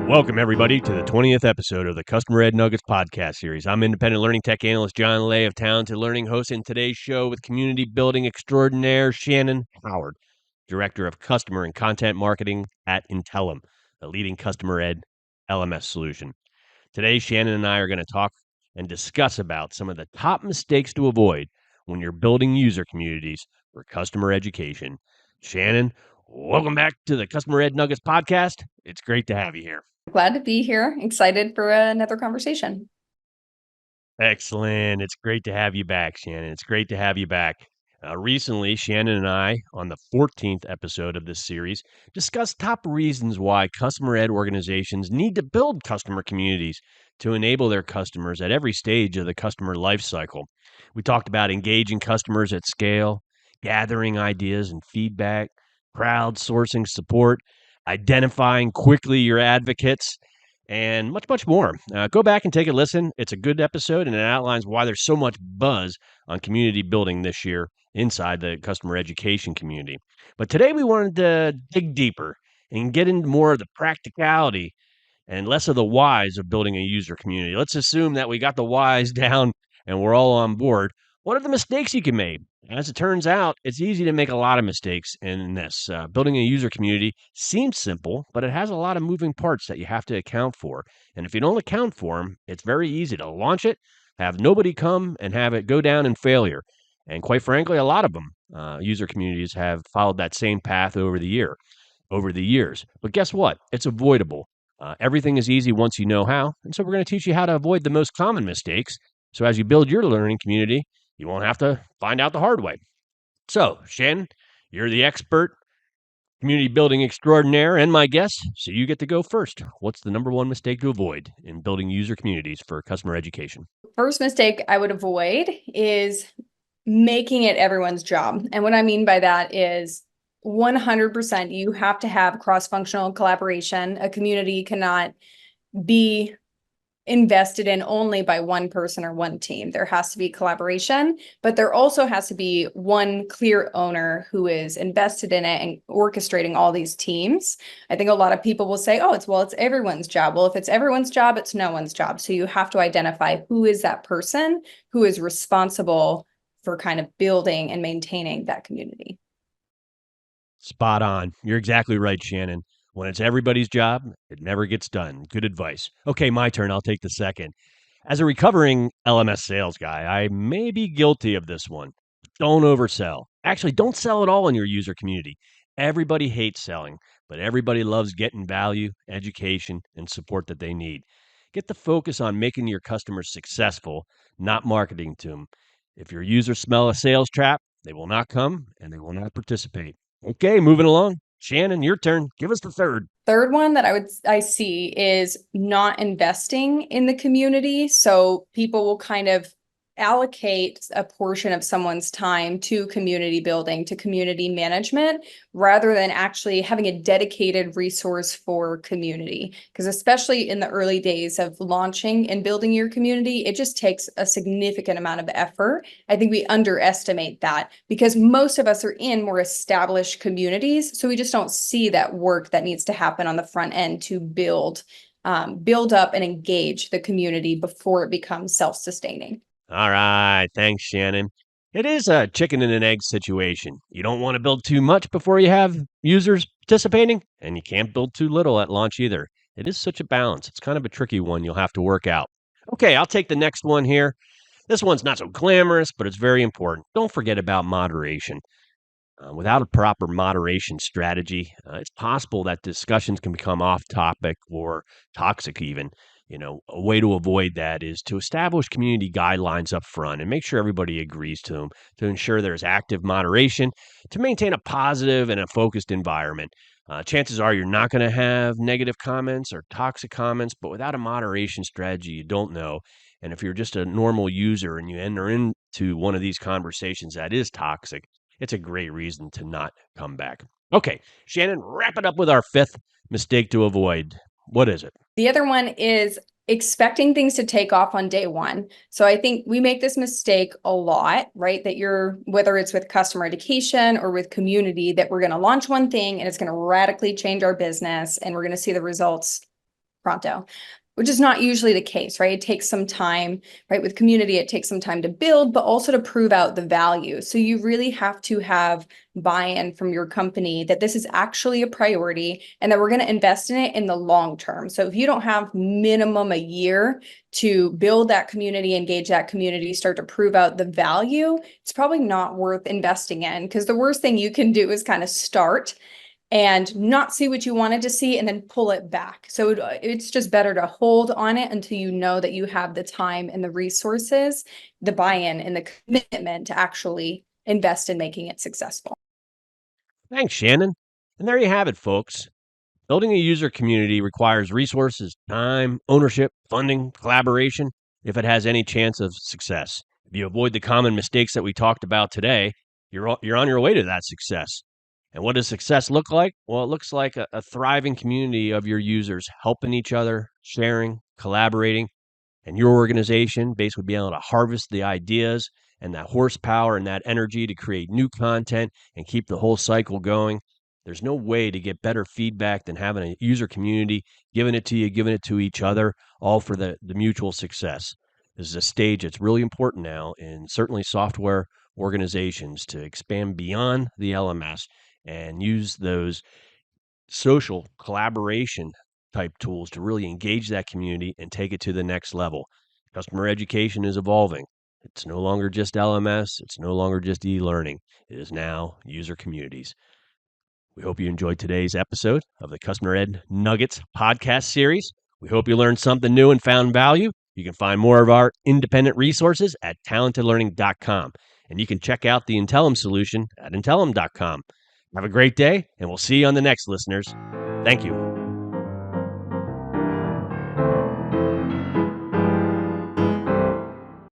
Welcome, everybody, to the 20th episode of the Customer Ed Nuggets podcast series. I'm independent learning tech analyst John Lay of Talented Learning, hosting today's show with community building extraordinaire Shannon Howard, Director of Customer and Content Marketing at Intellum, a leading customer ed LMS solution. Today, Shannon and I are going to talk and discuss about some of the top mistakes to avoid when you're building user communities for customer education. Shannon, welcome back to the Customer Ed Nuggets podcast. It's great to have you here. Glad to be here. Excited for another conversation. Excellent. It's great to have you back, Shannon. It's great to have you back. Recently, Shannon and I, on the 14th episode of this series, discussed top reasons why customer ed organizations need to build customer communities to enable their customers at every stage of the customer life cycle. We talked about engaging customers at scale, gathering ideas and feedback, crowdsourcing support, identifying quickly your advocates, and much, much more. Go back and take a listen. It's a good episode, and it outlines why there's so much buzz on community building this year inside the customer education community. But today we wanted to dig deeper and get into more of the practicality and less of the whys of building a user community. Let's assume that we got the whys down and we're all on board. What are the mistakes you can make? As it turns out, it's easy to make a lot of mistakes in this. Building a user community seems simple, but it has a lot of moving parts that you have to account for. And if you don't account for them, it's very easy to launch it, have nobody come, and have it go down in failure. And quite frankly, a lot of them, user communities, have followed that same path over the years. But guess what? It's avoidable. Everything is easy once you know how. And so we're going to teach you how to avoid the most common mistakes. So as you build your learning community, you won't have to find out the hard way. So, Shannon, you're the expert, community building extraordinaire, and my guest, so you get to go first. What's the number one mistake to avoid in building user communities for customer education? First mistake I would avoid is making it everyone's job. And what I mean by that is 100% you have to have cross-functional collaboration. A community cannot be invested in only by one person or one team. There has to be collaboration, but there also has to be one clear owner who is invested in it and orchestrating all these teams. I think a lot of people will say, oh, it's everyone's job. Well, if it's everyone's job, it's no one's job. So you have to identify who is that person who is responsible for kind of building and maintaining that community. Spot on. You're exactly right, Shannon. When it's everybody's job, it never gets done. Good advice. Okay, my turn. I'll take the second. As a recovering LMS sales guy, I may be guilty of this one. Don't oversell. Actually, don't sell at all in your user community. Everybody hates selling, but everybody loves getting value, education, and support that they need. Get the focus on making your customers successful, not marketing to them. If your users smell a sales trap, they will not come and they will not participate. Okay, moving along. Shannon, your turn. Give us the third. Third one that I see is not investing in the community. So people will kind of allocate a portion of someone's time to community building, to community management, rather than actually having a dedicated resource for community. Because especially in the early days of launching and building your community, it just takes a significant amount of effort. I think we underestimate that because most of us are in more established communities. So we just don't see that work that needs to happen on the front end to build up and engage the community before it becomes self-sustaining. All right. Thanks, Shannon. It is a chicken and an egg situation. You don't want to build too much before you have users participating, and you can't build too little at launch either. It is such a balance. It's kind of a tricky one you'll have to work out. Okay, I'll take the next one here. This one's not so glamorous, but it's very important. Don't forget about moderation. Without a proper moderation strategy, it's possible that discussions can become off topic or toxic even. A way to avoid that is to establish community guidelines up front and make sure everybody agrees to them to ensure there's active moderation to maintain a positive and a focused environment. Chances are you're not going to have negative comments or toxic comments, but without a moderation strategy, you don't know. And if you're just a normal user and you enter into one of these conversations that is toxic, it's a great reason to not come back. Okay, Shannon, wrap it up with our fifth mistake to avoid. What is it? The other one is expecting things to take off on day one. So I think we make this mistake a lot, right? That whether it's with customer education or with community, that we're going to launch one thing and it's going to radically change our business and we're going to see the results pronto, which is not usually the case, right? It takes some time, right? With community, it takes some time to build, but also to prove out the value. So you really have to have buy-in from your company that this is actually a priority and that we're going to invest in it in the long term. So if you don't have minimum a year to build that community, engage that community, start to prove out the value, it's probably not worth investing in, because the worst thing you can do is kind of start and not see what you wanted to see and then pull it back. So it's just better to hold on it until you know that you have the time and the resources, the buy-in and the commitment to actually invest in making it successful. Thanks, Shannon. And there you have it, folks. Building a user community requires resources, time, ownership, funding, collaboration, if it has any chance of success. If you avoid the common mistakes that we talked about today, you're on your way to that success. And what does success look like? Well, it looks like a thriving community of your users helping each other, sharing, collaborating, and your organization basically being able to harvest the ideas and that horsepower and that energy to create new content and keep the whole cycle going. There's no way to get better feedback than having a user community giving it to you, giving it to each other, all for the mutual success. This is a stage that's really important now in certainly software organizations to expand beyond the LMS and use those social collaboration type tools to really engage that community and take it to the next level. Customer education is evolving. It's no longer just LMS. It's no longer just e-learning. It is now user communities. We hope you enjoyed today's episode of the Customer Ed Nuggets podcast series. We hope you learned something new and found value. You can find more of our independent resources at talentedlearning.com. And you can check out the Intellum solution at intellum.com. Have a great day, and we'll see you on the next, listeners. Thank you.